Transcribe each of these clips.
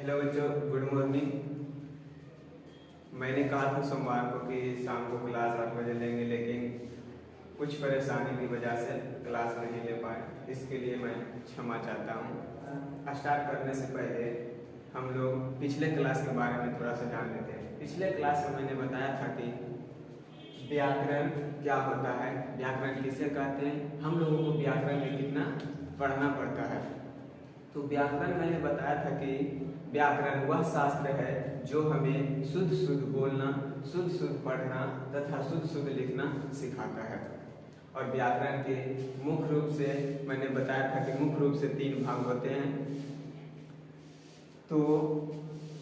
Hello बच्चों, good morning. मैंने कहा था सोमवार को कि शाम को क्लास 8 बजे लेंगे, लेकिन कुछ परेशानी की वजह से क्लास नहीं ले पाए। इसके लिए मैं क्षमा चाहता हूँ। स्टार्ट करने से पहले हम लोग पिछले क्लास के बारे में थोड़ा सा जान लेते हैं। पिछले क्लास में मैंने बताया था कि व्याकरण क्या होता है, व्याकरण किसे कहते हैं, हम लोगों को व्याकरण में कितना पढ़ना पड़ता है। तो व्याकरण मैंने बताया था कि व्याकरण वह शास्त्र है जो हमें शुद्ध शुद्ध बोलना, शुद्ध शुद्ध पढ़ना तथा शुद्ध शुद्ध लिखना सिखाता है। और व्याकरण के मुख्य रूप से मैंने बताया था कि मुख्य रूप से 3 भाग होते हैं। तो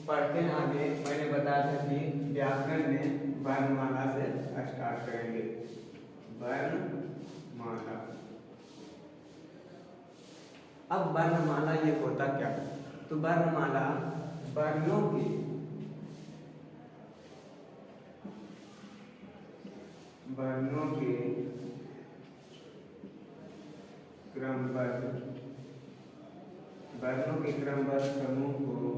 पढ़ते हैं आगे। मैंने बताया था कि व्याकरण में वर्णमाला से स्टार्ट करेंगे। वर्णमाला। अब वर्णमाला ये होता क्या? तो वर्णमाला वर्णों की क्रमबद्ध समूह को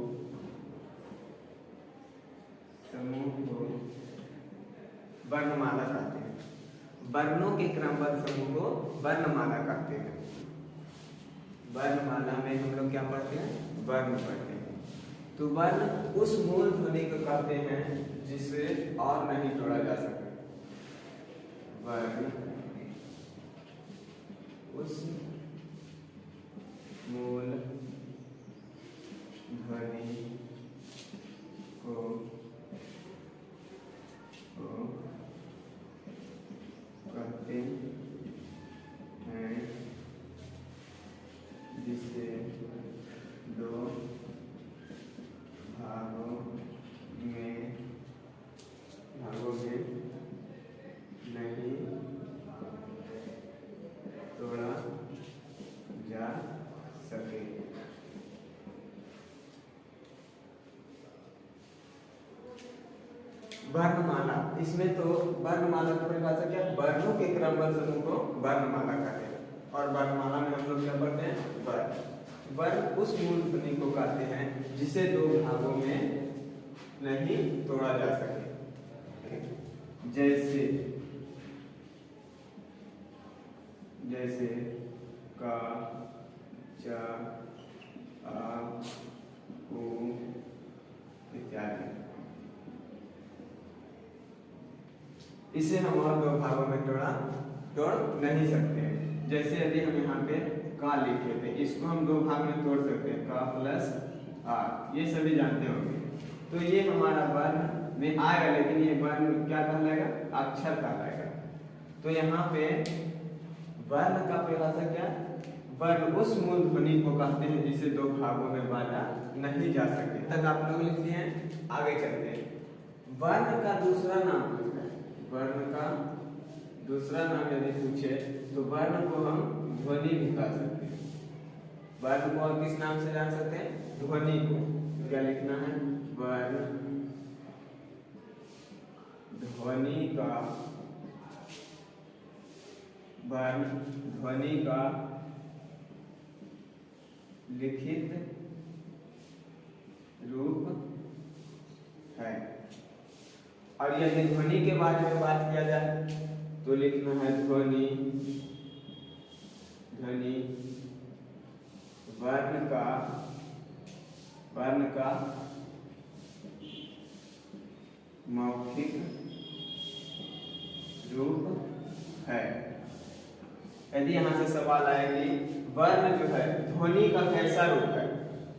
वर्णमाला कहते हैं। वर्णों के क्रमबद्ध समूह को वर्णमाला कहते हैं। वर्णमाला में हम लोग क्या पढ़ते हैं? वर्ण पढ़ते हैं। तो वर्ण उस मूल ध्वनि को कहते हैं जिसे और नहीं तोड़ा जा सके। वर्ण उस मूल ध्वनि को कहते हैं जिसे 2 भागों में नहीं तोड़ा जा सके। वर्णमाला, इसमें तो वर्णमाला को परिभाषा क्या? वर्णों के क्रमबद्ध समूह को वर्णमाला कहते हैं। और वर्णमाला में हम लोग क्या पढ़ते हैं? वर्ण। वर्ण उस मूल ध्वनि को कहते हैं जिसे 2 भागों में नहीं तोड़ा जा सके। जैसे का, च, आ, उ इत्यादि। इसे हम और 2 भागों में तोड़ नहीं सकते। जैसे यदि हम यहाँ पे का लिखे थे, इसको हम 2 भाग में तोड़ सकते हैं, का प्लस आ, ये सभी जानते होंगे। तो ये हमारा वर्ण में आएगा, लेकिन ये वर्ण क्या कहलाएगा? अक्षर कहलाएगा। तो यहाँ पे वर्ण का परिभाषा क्या? वर्ण उस मूल ध्वनि को कहते हैं जिसे 2 भागों में बांटा नहीं जा सकते। तक आप लोग लिख लिए हैं। आगे चलते हैं। वर्ण का दूसरा नाम है। वर्ण का दूसरा नाम यदि पूछे तो वर्ण को हम ध्वनि भी कह सकते हैं। वर्ण को किस नाम से जान सकते हैं? ध्वनि को। क्या लिखना है? वर्ण ध्वनि का, वर्ण ध्वनि का लिखित रूप है। और यदि ध्वनि के बारे में बात किया जाए तो लिखना है ध्वनि वर्ण का मौखिक रूप है। यदि यहाँ से सवाल आए कि वर्ण जो है ध्वनि का कैसा रूप है,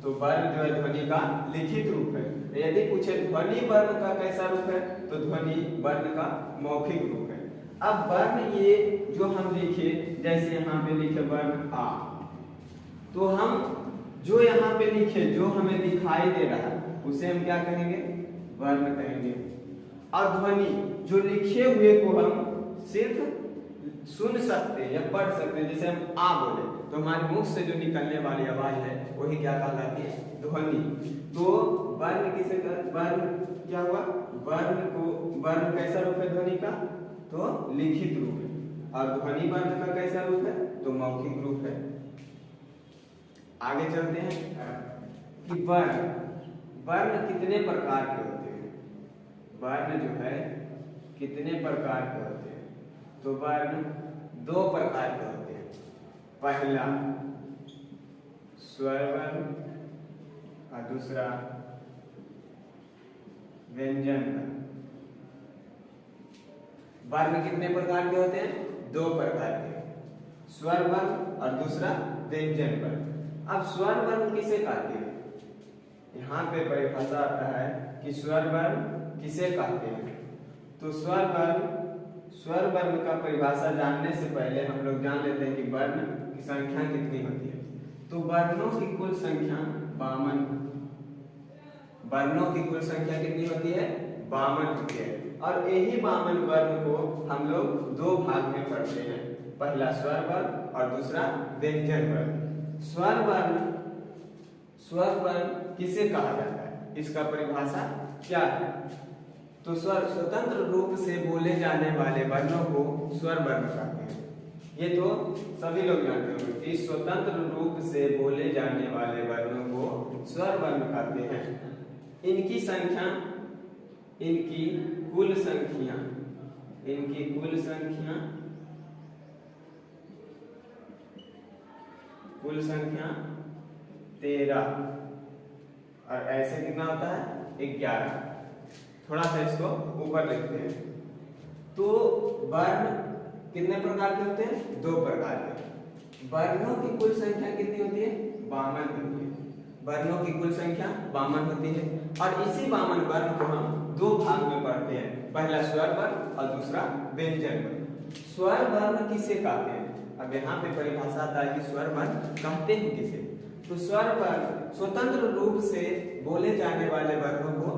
तो वर्ण जो है ध्वनि का लिखित रूप है। यदि पूछे ध्वनि वर्ण का कैसा रूप है, तो ध्वनि वर्ण का मौखिक रूप है। अब वर्ण ये जो हम लिखे, जैसे यहाँ पे लिखे वर्ण आ, तो हम जो यहाँ पे लिखे, जो हमें दिखाई दे रहा है, उसे हम क्या कहेंगे? वर्ण कहेंगे। और ध्वनि जो लिखे हुए को हम सिर्फ सुन सकते या पढ़ सकते हैं, जैसे हम आ बोले तो हमारे मुख से जो निकलने वाली आवाज है वही क्या कहलाती है? ध्वनि। तो वर्ण किसे वर्ण क्या हुआ? वर्ण कैसा रूप है ध्वनि का? तो लिखित रूप है। और ध्वनि वर्ण का कैसा रूप है? तो मौखिक रूप है। आगे चलते हैं कि वर्ण वर्ण कितने प्रकार के होते हैं, वर्ण जो है कितने प्रकार के होते हैं, तो वर्ण दो प्रकार के होते हैं। पहला स्वर वर्ण और दूसरा व्यंजन वर्ण। वर्ण कितने प्रकार के होते हैं, दो प्रकार के, स्वर वर्ण और दूसरा व्यंजन वर्ण। अब स्वर वर्ण किसे कहते हैं, यहाँ पे परिभाषा आता है कि स्वर वर्ण किसे कहते हैं। तो स्वर वर्ण का परिभाषा जानने से पहले हम लोग जान लेते हैं कि वर्ण की संख्या कितनी होती है। तो वर्णों की कुल संख्या 52, वर्णों की कुल संख्या कितनी होती है, 52 होती है। और यही 52 वर्ण को हम लोग दो भाग में पढ़ते हैं, पहला स्वर वर्ण और दूसरा व्यंजन वर्ण। स्वर वर्ण किसे कहा जाता है, इसका परिभाषा क्या है। तो स्वर स्वतंत्र रूप से बोले जाने वाले वर्णों को स्वर वर्ण कहते हैं। ये तो सभी लोग जानते होंगे कि स्वतंत्र रूप से बोले जाने वाले वर्णों को स्वर वर्ण कहते हैं। इनकी संख्या, इनकी कुल संख्या 13 और ऐसे कितना होता है 11। थोड़ा सा इसको ऊपर लिखते हैं। तो वर्ण कितने प्रकार के होते हैं, दो प्रकार के। वर्णों की कुल संख्या कितनी होती है, 52 होती है। वर्णों की कुल संख्या 52 होती है और इसी 52 वर्ण को हम दो भाग में पढ़ते हैं, पहला स्वर वर्ण और दूसरा व्यंजन वर्ण। स्वर वर्ण किसे कहते हैं, अब यहाँ पे परिभाषा आता है कि स्वर वर्ण कहते हैं किसे। तो स्वर वर्ण स्वतंत्र रूप से बोले जाने वाले वर्णों को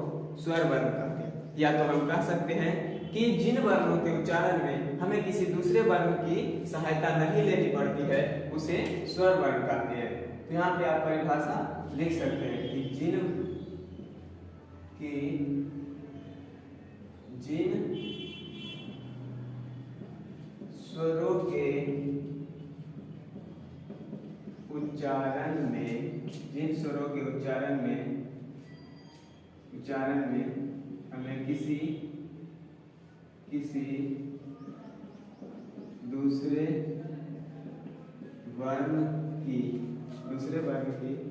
स्वर वर्ण कहते हैं। या तो हम कह सकते हैं कि जिन वर्णों के उच्चारण में हमें किसी दूसरे वर्ण की सहायता नहीं लेनी पड़ती है उसे स्वर वर्ण कहते हैं। तो यहाँ पे आप परिभाषा लिख सकते हैं कि जिन स्वरों के उच्चारण में हमें किसी दूसरे वर्ण की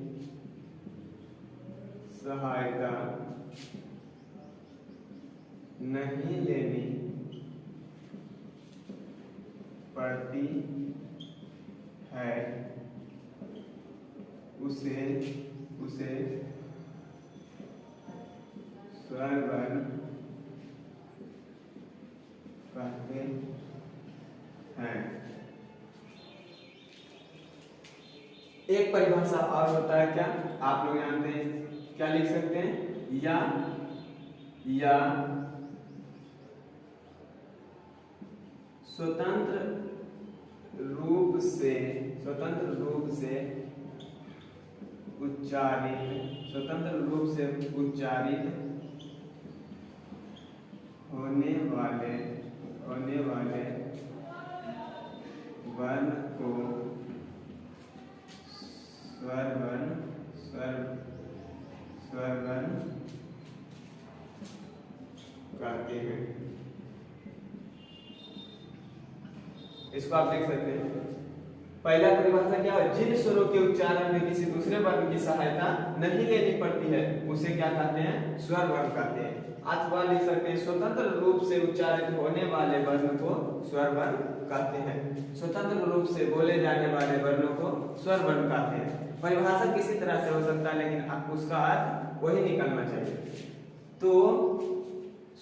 सहायता नहीं लेनी पड़ती है उसे स्वर वर्ण कहते हैं। एक परिभाषा और होता है क्या, आप लोग जानते हैं, क्या लिख सकते हैं, या स्वतंत्र रूप से उच्चारित होने वाले वर्ण को स्वर वर्ण कहते हैं। इसको आप देख सकते हैं। पहला परिभाषा क्या है, जिन स्वरों के उच्चारण में किसी दूसरे वर्ण की सहायता नहीं लेनी पड़ती है उसे क्या कहते हैं, स्वर वर्ण कहते हैं। अथवा लिख सकते हैं स्वतंत्र रूप से उच्चारित होने वाले वर्ण को स्वर वर्ण कहते हैं। स्वतंत्र रूप से बोले जाने वाले वर्णों को स्वर वर्ण कहते हैं। परिभाषा किसी तरह से हो सकता है लेकिन उसका अर्थ वही निकलना चाहिए। तो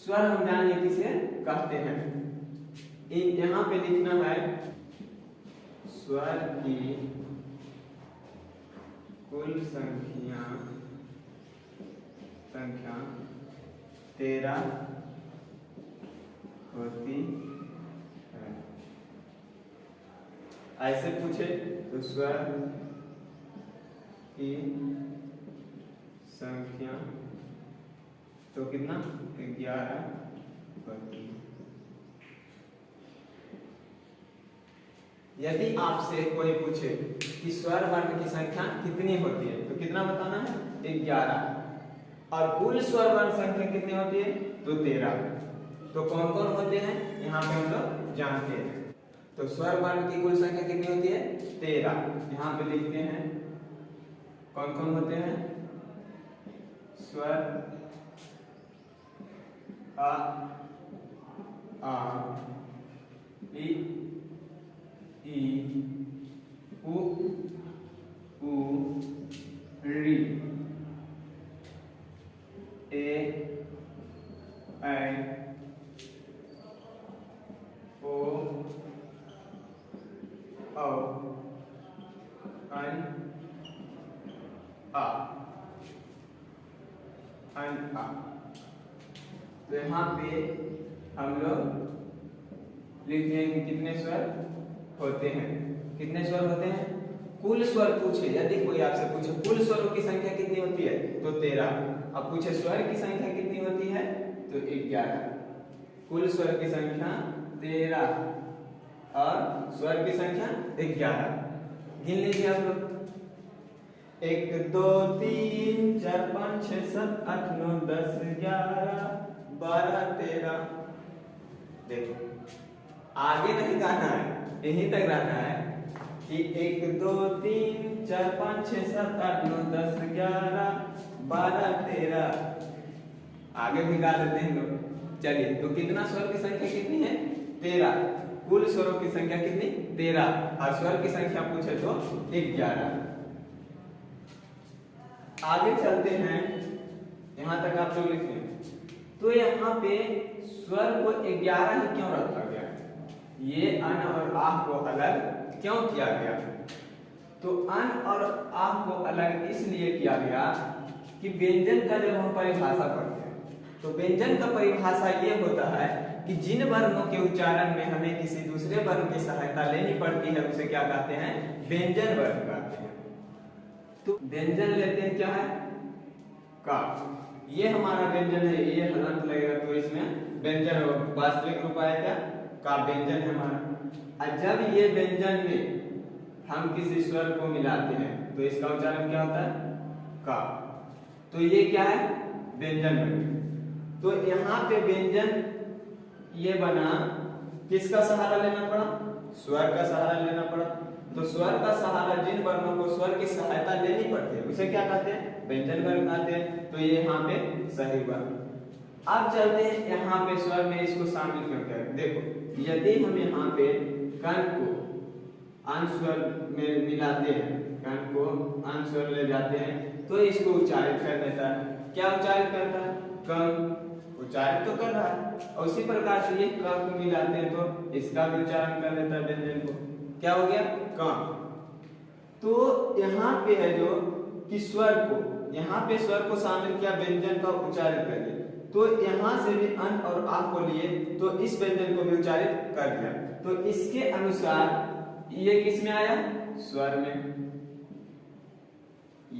स्वर हम जानिए किसे कहते हैं। यहाँ पे लिखना है स्वर की कुल संख्या 13 होती है। ऐसे पूछे तो स्वर की संख्या तो कितना 11 होती है। यदि आपसे कोई पूछे कि स्वर वर्ण की संख्या कितनी होती है तो कितना बताना है, 11। और कुल स्वर वर्ण संख्या कितनी होती है? तो 13। तो कौन कौन होते हैं यहाँ पे हम लोग जानते हैं। तो स्वर वर्ण की कुल संख्या कितनी होती है? 13। यहाँ पे लिखते हैं कौन कौन होते हैं। स्वर आ इ उ ऋ ए ऐ ओ औ अन आ। तो यहाँ पे हम लोग लिखते हैं कि कितने स्वर होते हैं। कितने स्वर होते हैं? कुल स्वर पूछे, यदि कोई आपसे पूछे कुल स्वरों की संख्या कितनी होती है तो 13। अब पूछे स्वर की संख्या कितनी होती है तो 11। कुल स्वर की संख्या 13 और स्वर की संख्या 11। गिन लीजिए आप लोग। 1 2 3 4 5 6 7 8 9 10 11 12 13। देखो आगे नहीं गाना है, यहीं तक रहना है कि 1 2 3 4 5 6 7 8 9 10 11 12 13। आगे भी गा लेते हैं लोग। चलिए तो कितना स्वर की संख्या कितनी है? 13। कुल स्वरों की संख्या कितनी? 13 और स्वर की संख्या पूछे तो 11। आगे चलते हैं, यहां तक आप लोग लिखें। तो यहाँ पे स्वर को 11 ही क्यों रखा गया? ये अन और आह को अलग क्यों किया गया? तो अन और आह को अलग इसलिए किया गया कि व्यंजन का जब हम परिभाषा पढ़ते हैं तो व्यंजन का परिभाषा ये होता है कि जिन वर्णों के उच्चारण में हमें किसी दूसरे वर्ण की सहायता लेनी पड़ती है उसे क्या कहते हैं? व्यंजन वर्ण कहते हैं। तो व्यंजन लेते हैं क्या है? का। ये हमारा व्यंजन है, ये हलंत लगेगा तो इसमें व्यंजन वास्तविक रूप आएगा का व्यंजन है हमारा। और जब ये व्यंजन में हम किसी स्वर को मिलाते हैं तो इसका उच्चारण क्या होता है? का। तो ये क्या है? व्यंजन बन। तो यहाँ पे व्यंजन ये बना, किसका सहारा लेना पड़ा? स्वर का सहारा लेना पड़ा। तो स्वर का सहारा जिन वर्णों को स्वर की सहायता लेनी पड़ती है उसे क्या कहते हैं? व्यंजन वर्ण कहते हैं। तो ये यहाँ पे सही हुआ। अब चलते हैं यहाँ पे स्वर में इसको शामिल क्यों करें। देखो यदि हम यहाँ पे कण को अनुस्वर में मिलाते हैं, कण को अनुस्वर ले जाते हैं तो इसको उच्चारित कर देता है। क्या उच्चारित करता है? कण उच्चारित तो कर रहा है। और उसी प्रकार से ये क को मिलाते हैं तो इसका भी उच्चारण कर देता है व्यंजन को। क्या हो गया? क। तो यहाँ पे है जो कि स्वर को, यहाँ पे स्वर को शामिल किया, व्यंजन का उच्चारित कर दिया। तो यहाँ से भी अन और आ को लिए तो इस व्यंजन को भी उच्चारित कर दिया। तो इसके अनुसार ये किस में आया? स्वर में।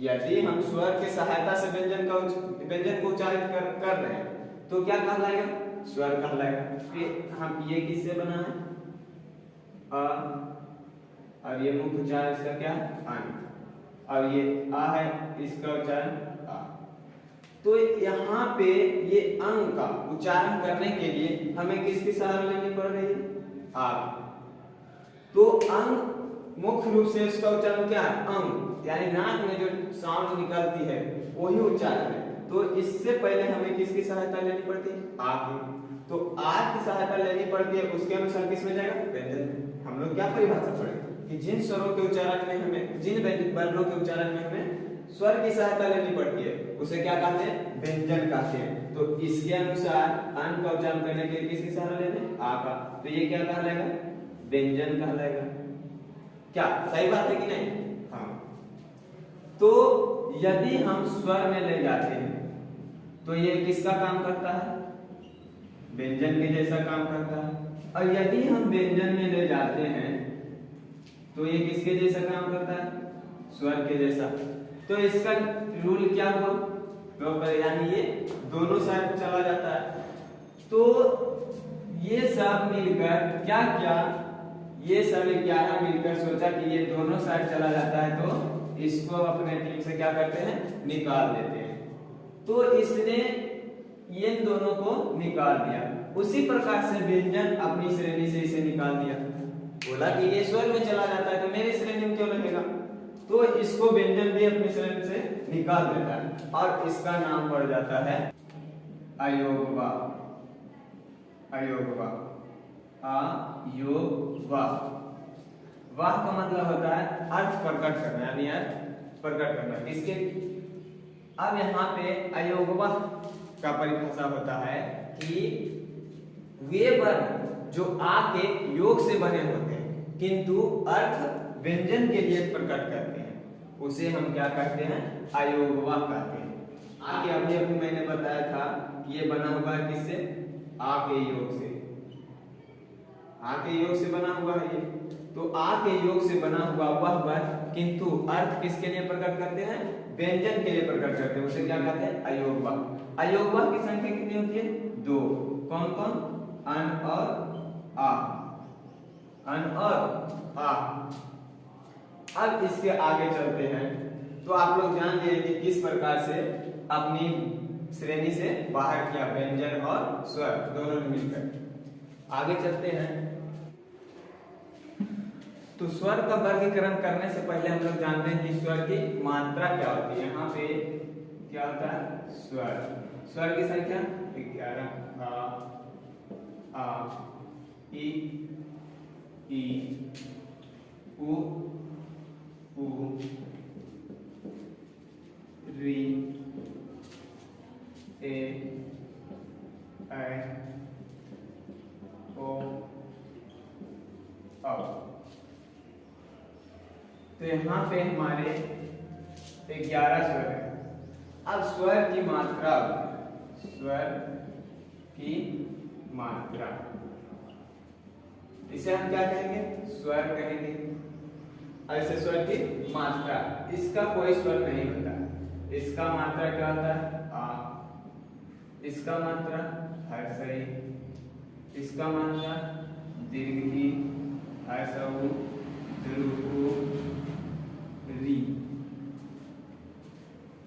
यदि हम स्वर की सहायता से व्यंजन को उच्चारित कर रहे हैं तो क्या कहलाएगा? स्वर कहलाएगा। फिर हम ये किससे बना है? अ, और ये मुख्य उच्चारण इसका क्या है? अन। और ये आ है, इसका उच्चारण आ। तो यहाँ पे ये अंग का उच्चारण करने के लिए हमें किसकी सहारा लेनी पड़ रही है? आ। तो अंग मुख्य रूप से इसका उच्चारण क्या है? अंग, यानी नाक में जो साउंड निकलती है वही उच्चारण है। तो इससे पहले हमें किसकी सहायता लेनी पड़ती है? आ की। तो आ की सहायता लेनी पड़ती है, उसके अनुसार किस में जाएगा? व्यंजन में। हम लोग क्या परिभाषा पढ़े कि जिन स्वरों के उच्चारण में हमें, जिन वर्णों के उच्चारण में हमें स्वर की सहायता लेनी पड़ती है उसे क्या कहते हैं? व्यंजन कहते हैं। तो इसके अनुसार अन का उच्चारण करने के लिए किसकी सहारा लेते? आ का। तो ये क्या कहलाएगा? व्यंजन कहलाएगा। क्या सही बात है कि नहीं? हाँ। तो यदि हम स्वर में ले जाते हैं तो ये किसका काम करता है? व्यंजन के जैसा काम करता है। और यदि हम व्यंजन में ले जाते हैं तो ये किसके जैसा काम करता है? स्वर के जैसा। तो इसका रूल क्या हुआ? यानी ये दोनों साइड चला जाता है। तो ये सब मिलकर क्या किया? ये सब 11 मिलकर सोचा कि ये दोनों साइड चला जाता है तो इसको अपने टीम से क्या करते हैं? निकाल देते हैं। तो इसने इन दोनों को निकाल दिया। उसी प्रकार से व्यंजन अपनी श्रेणी से इसे निकाल दिया। बोला कि ये स्वर में चला जाता है तो मेरी श्रेणी में क्यों रहेगा, तो इसको व्यंजन भी अपनी श्रेणी से निकाल देता है और इसका नाम पड़ जाता है अयोगवा। अयोगवा, अयोगवा। वाह का मतलब होता है अर्थ प्रकट करना, यानी अर्थ प्रकट करना। इसके अब यहाँ पे अयोगवा का परिभाषा होता है कि वे वर्ण जो आ के योग से बने होते हैं किंतु अर्थ व्यंजन के लिए प्रकट करते हैं, उसे हम क्या कहते हैं, अयोगवा कहते हैं। आ के अभी अभी मैंने बताया था कि ये बना हुआ है किससे, आ के योग से। आ के योग से बना हुआ है ये, तो आ के योग से बना हुआ वह वर्ण किंतु अर्थ किसके लिए प्रकट करते हैं, व्यंजन के लिए प्रकट करते हैं, उसे क्या कहते हैं, अयोगवा। अयोगवा की संख्या कितनी होती है, दो। कौन कौन, अन और आ, अन और आ। अब इसके आगे चलते हैं तो आप लोग जान लिए कि किस प्रकार से अपनी श्रेणी से बाहर किया व्यंजन और स्वर दोनों ने मिलकर। आगे चलते हैं तो स्वर का वर्गीकरण करने से पहले हम लोग जानते हैं कि स्वर की मात्रा क्या होती है। यहाँ पे क्या होता है, स्वर। स्वर की संख्या 11, आ, ई, उ, री, ए, ऐ, ओ, औ। तो यहाँ पे हमारे 11 स्वर है। अब स्वर की मात्रा, स्वर की मात्रा, इसे हम क्या कहेंगे, स्वर कहेंगे। ऐसे स्वर की मात्रा, इसका कोई स्वर नहीं होता। इसका मात्रा क्या होता है, आ। इसका मात्रा हर्षई, इसका मात्रा दीर्घी, हर्षऊ, दीर्घू, री।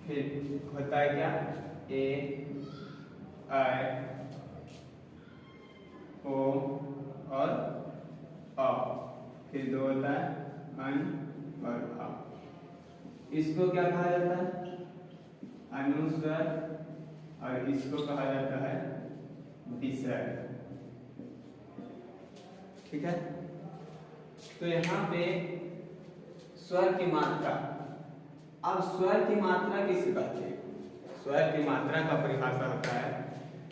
फिर होता है क्या, ए, ऐ, ओ और अ। फिर दो होता है अन और आ। इसको क्या कहा जाता है, अनुस्वर, और इसको कहा जाता है विसर्ग। ठीक है, तो यहाँ पे स्वर की मात्रा। अब स्वर की मात्रा किसे कहते हैं, स्वर की मात्रा का परिभाषा होता है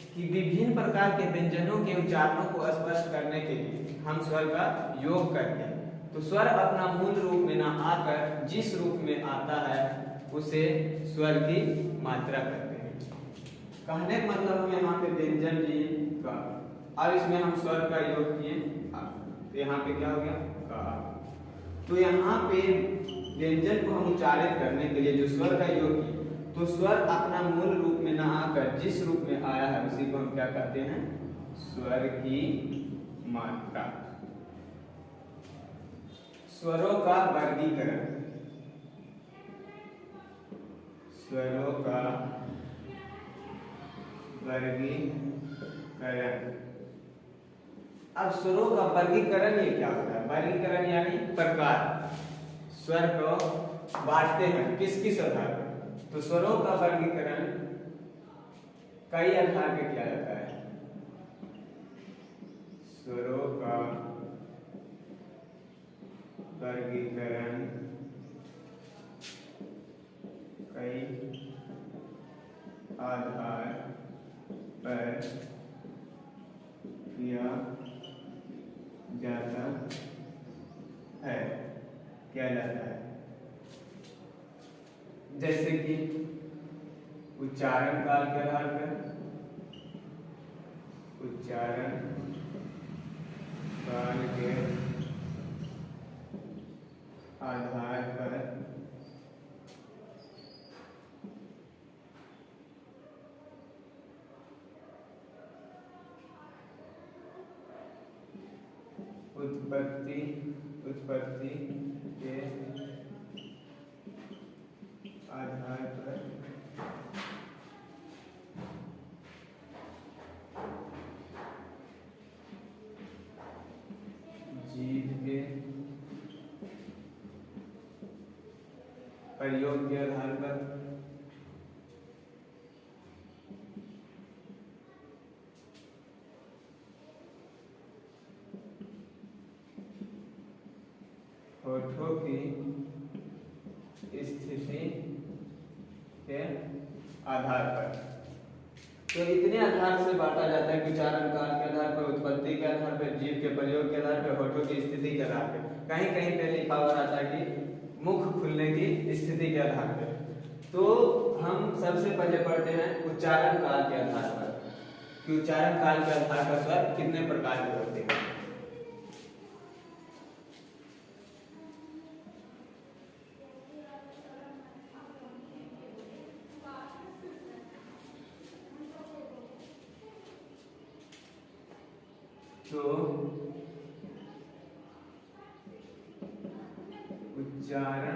कि विभिन्न प्रकार के व्यंजनों के उच्चारणों को स्पष्ट करने के लिए हम स्वर का योग करते हैं। तो स्वर अपना मूल रूप में न आकर जिस रूप में आता है उसे स्वर की मात्रा कहते हैं। कहने का मतलब हम यहाँ पे व्यंजन लिए का, और इसमें हम स्वर का योग किए, तो यहाँ पे क्या हो गया, का। तो यहाँ पे व्यंजन को हम उच्चारित करने के लिए जो स्वर का योग किए, तो स्वर अपना मूल रूप में न आकर जिस रूप में आया है उसी को हम क्या कहते हैं, स्वर की मात्रा। स्वरों का वर्गीकरण, स्वरों का वर्गीकरण। अब स्वरों का वर्गीकरण ये क्या होता है, वर्गीकरण यानी प्रकार। स्वर को बांटते हैं किस किस आधार पर, तो स्वरों का वर्गीकरण कई आधार पर किया जाता है। स्वरों का वर्गीकरण कई आधार पर किया जाता है, किया जाता है। जैसे कि उच्चारण काल के आधार पर, उच्चारण काल के आधार पर उत्पत्ति के आधार पर प्रयोग के आधार पर होठों की स्थिति के आधार पर। तो इतने आधार से बांटा जाता है कि उच्चारण काल के आधार पर, उत्पत्ति के आधार पर, जीव के प्रयोग के आधार पर, होठों की स्थिति के आधार पर। कहीं कहीं पे लिखा हुआ रहता है कि मुख खुलने की स्थिति के आधार पर। तो हम सबसे पहले पढ़ते हैं उच्चारण काल के आधार पर कि उच्चारण काल के आधार पर स्वर कितने प्रकार के होते हैं। तो उच्चारण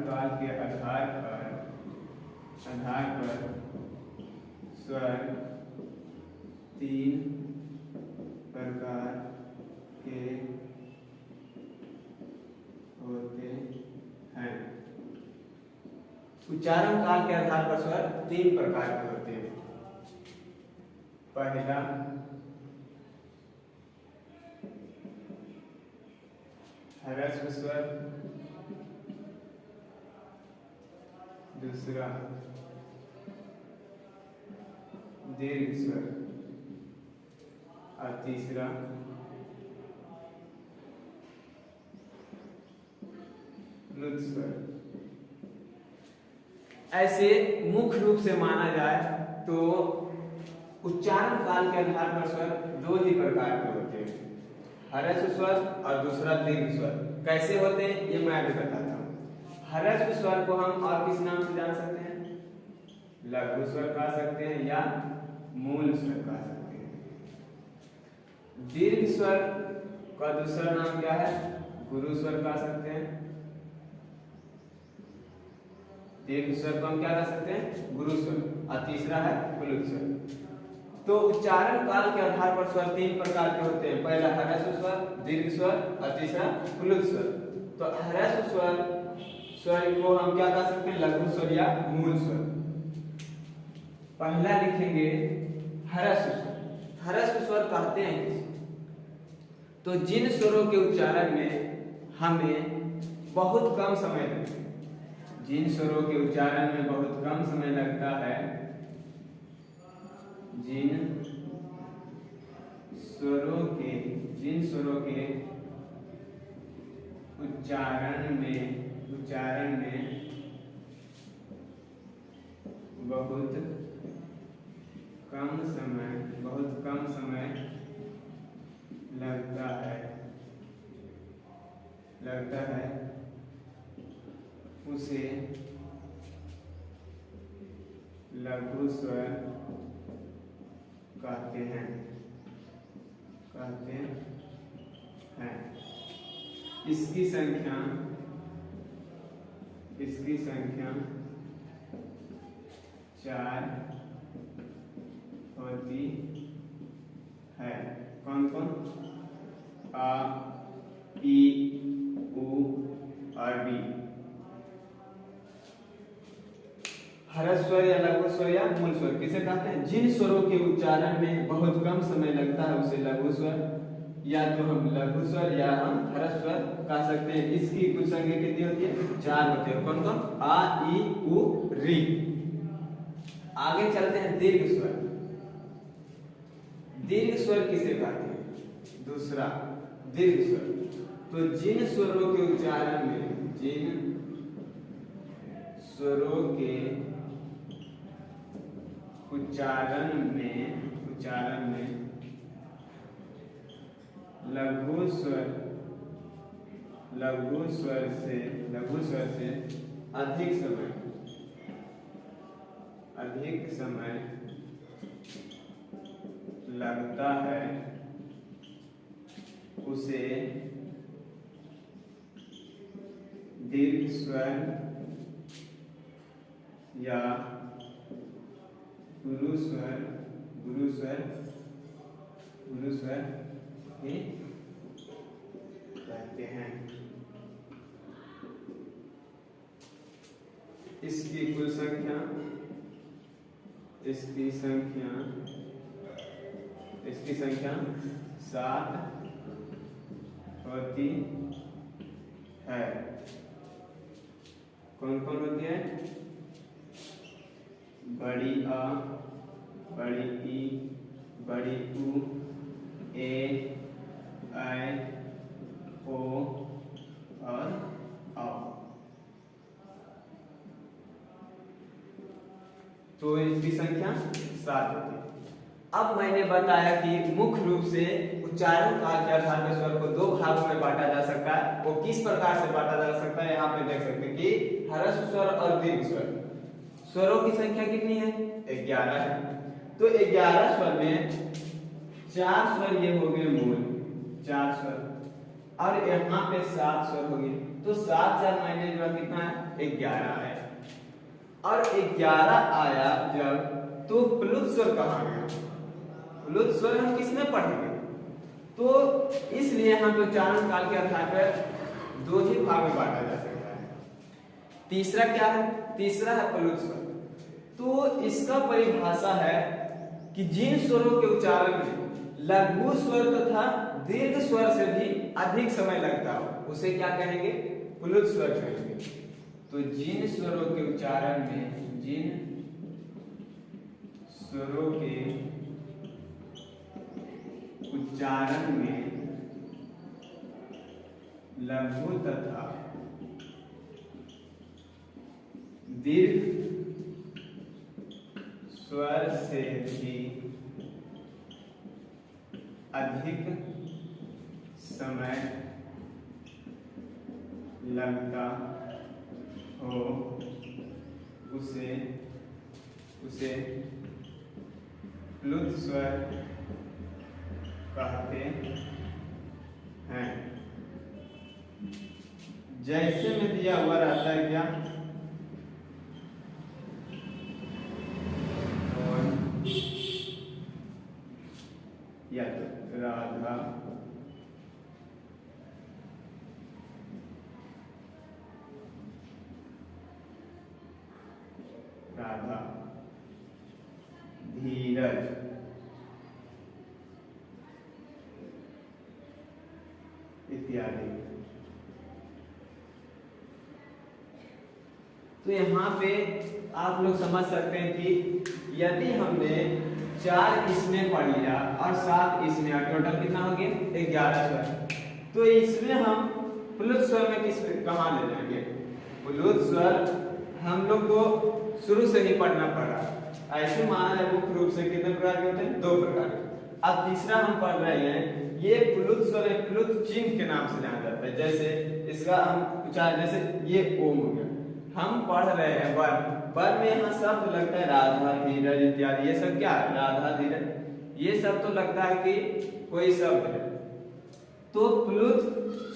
काल के आधार पर स्वर तीन प्रकार के होते हैं। उच्चारण काल के आधार पर स्वर तीन प्रकार के होते हैं। पहला ह्रस्व स्वर, दूसरा दीर्घ स्वर और तीसरा प्लुत स्वर। ऐसे मुख्य रूप से माना जाए तो उच्चारण काल के आधार पर स्वर दो ही प्रकार के होते हैं, ह्रस्व स्वर और दूसरा दीर्घ स्वर। कैसे होते हैं ये मैं अभी बताता हूँ। ह्रस्व स्वर को हम और किस नाम से जान सकते हैं? लघु स्वर कह सकते हैं या मूल स्वर कह सकते हैं। दीर्घ स्वर का दूसरा नाम क्या है? गुरु स्वर कह सकते हैं। दीर्घ स्वर को हम क्या कह सकते हैं? गुरु स्वर। और तीसरा है प्लुत स्वर। तो उच्चारण काल के आधार पर स्वर तीन प्रकार के होते हैं। पहला ह्रस्व स्वर, दीर्घ स्वर और तीसरा प्लुत स्वर। तो ह्रस्व स्वर को हम क्या कह सकते हैं? लघु स्वर या मूल स्वर। पहला लिखेंगे ह्रस्व स्वर। ह्रस्व स्वर कहते हैं किसे? तो जिन स्वरों के उच्चारण में हमें बहुत कम समय लगता है, जिन स्वरों के उच्चारण में बहुत कम समय लगता है, जिन स्वरों के उच्चारण में बहुत कम समय लगता है उसे लघु स्वर कहते हैं। इसकी संख्या 4 होती है। कौन कौन? आ, ई, उ और डी। ह्रस्व स्वर या लघु स्वर या मूल स्वर किसे कहते हैं? जिन स्वरों के उच्चारण में बहुत कम समय लगता है उसे लघु स्वर, या तो हम लघु स्वर या हम ह्रस्व स्वर कह सकते हैं। इसकी कुल संख्या कितनी होती है? 4 होती है। कौन कौन? आ, ई, उ, री। आगे चलते हैं दीर्घ स्वर। दीर्घ स्वर किसे कहते हैं? दूसरा दीर्घ स्वर। तो जिन स्वरों के उच्चारण में लघु स्वर से अधिक समय लगता है उसे दीर्घ स्वर या गुरु स्वर भी कहते हैं। इसकी कुल संख्या, इसकी संख्या 7 होती है। कौन कौन होती है? बड़ी आ, बड़ी ई, बड़ी ऊ, ए, आई, ओ और औ। तो इसकी संख्या 7 होती है। अब मैंने बताया कि मुख्य रूप से उच्चारण काल के आधार पर स्वर को 2 भागों में बांटा जा सकता है। वो किस प्रकार से बांटा जा सकता है? यहाँ पे देख सकते हैं कि ह्रस्व स्वर और दीर्घ स्वर। स्वरों की संख्या कितनी है? 11 है। तो 11 स्वर में 4 स्वर ये हो गए मूल, 4 स्वर, और यहाँ पे 7 स्वर हो गए। तो 7 4 मायने जो है कितना है? 11 है। और 11 आया जब, तो प्लुत स्वर कहाँ गया? प्लुत स्वर हम किसमें पढ़ेंगे? तो इसलिए हम तो उच्चारण काल के आधार पर 2 ही भाग में बांटा जा सकता है। तीसरा क्या है? तीसरा है प्लुत स्वर। तो इसका परिभाषा है कि जिन स्वरों के उच्चारण में लघु स्वर तथा दीर्घ स्वर से भी अधिक समय लगता हो उसे क्या कहेंगे? प्लुत स्वर कहेंगे। तो जिन स्वरों के उच्चारण में, जिन स्वरों के उच्चारण में लघु तथा दीर्घ स्वर से भी अधिक समय लगता हो उसे प्लुत स्वर कहते हैं। जैसे में दिया हुआ रहता है क्या? या तो राधा, राधा, धीरज, इत्यादि। तो यहाँ पे आप लोग समझ सकते हैं कि यदि हमने 4 इसमें पढ़ लिया और 7 इसमें, टोटल कितना हो गया? 11 स्वर। तो इसमें हम प्लुत स्वर में कहाँ ले जाएंगे? प्लुत स्वर हम लोग को शुरू से ही पढ़ना पड़ा। ऐसे माना जाए मुख्य रूप से कितने प्रकार के होते हैं? 2 प्रकार के। अब तीसरा हम पढ़ रहे हैं, ये प्लुत स्वर प्लुत चिन्ह के नाम से जाना जाता है। जैसे इसका हम उच्चारण, जैसे ये ओम हो गया, हम पढ़ रहे हैं वर्ण, वर्ण में यहाँ शब्द लगता है राधा, धीरज इत्यादि। ये सब क्या है? राधा, धीरज, ये सब तो लगता है कि कोई शब्द है। तो प्लुत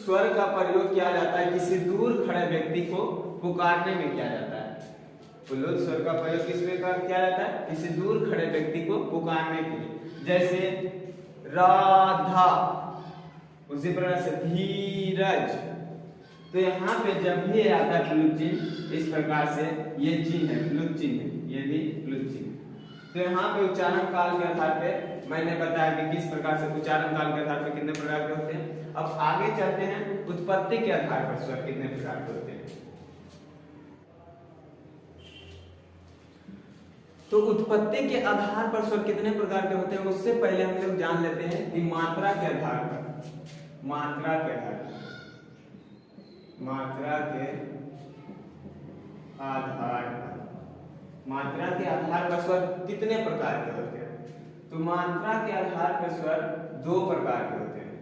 स्वर का प्रयोग किया जाता है किसी दूर खड़े व्यक्ति को पुकारने में किया जाता है। प्लुत स्वर का प्रयोग किसमें किया जाता है? किसी दूर खड़े व्यक्ति को पुकारने के लिए। जैसे राधा, उसी प्रकार से धीरज। तो यहाँ पे जब भी आता है प्लुत चिन्ह इस प्रकार से, ये चिन्ह है, प्लुत चिन्ह है, ये भी प्लुत चिन्ह। तो यहाँ पे उच्चारण काल के आधार पे मैंने बताया कि किस प्रकार से उच्चारण काल के आधार पर कितने प्रकार के होते हैं। अब आगे चलते हैं, उत्पत्ति के आधार पर स्वर कितने प्रकार के होते हैं। तो उत्पत्ति के आधार पर स्वर कितने प्रकार के होते हैं, उससे पहले हम लोग जान लेते हैं कि मात्रा के आधार पर, मात्रा के आधार पर, मात्रा के आधार पर, मात्रा के आधार पर स्वर कितने प्रकार के होते हैं। तो मात्रा के आधार पर स्वर 2 प्रकार के होते हैं।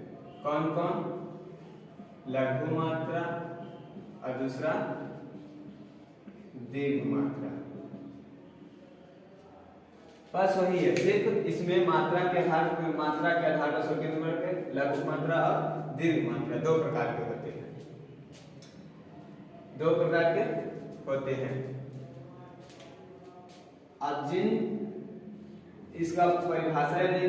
कौन कौन? लघु मात्रा और दूसरा दीर्घ मात्रा। बस वही है, सिर्फ इसमें मात्रा के आधार पर, मात्रा के आधार पर स्वर कितने प्रकार के? लघु मात्रा और दीर्घ मात्रा 2 प्रकार के होते हैं, 2 प्रकार के होते हैं। अब जिन इसका परिभाषा यदि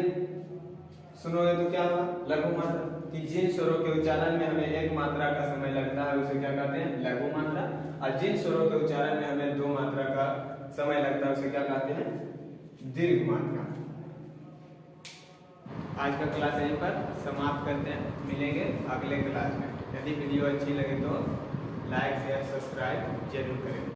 सुनोगे तो क्या होगा, लघु मात्रा। कि जिन स्वरों के उच्चारण में हमें एक मात्रा का समय लगता है उसे क्या कहते हैं, लघु मात्रा। और जिन स्वरों के उच्चारण में हमें 2 मात्रा का समय लगता है उसे क्या कहते हैं, दीर्घ मात्रा। आज का क्लास यहीं पर समाप्त करते हैं, मिलेंगे अगले क्लास में। यदि वीडियो अच्छी लगे तो लाइक शेयर सब्सक्राइब जरूर करें।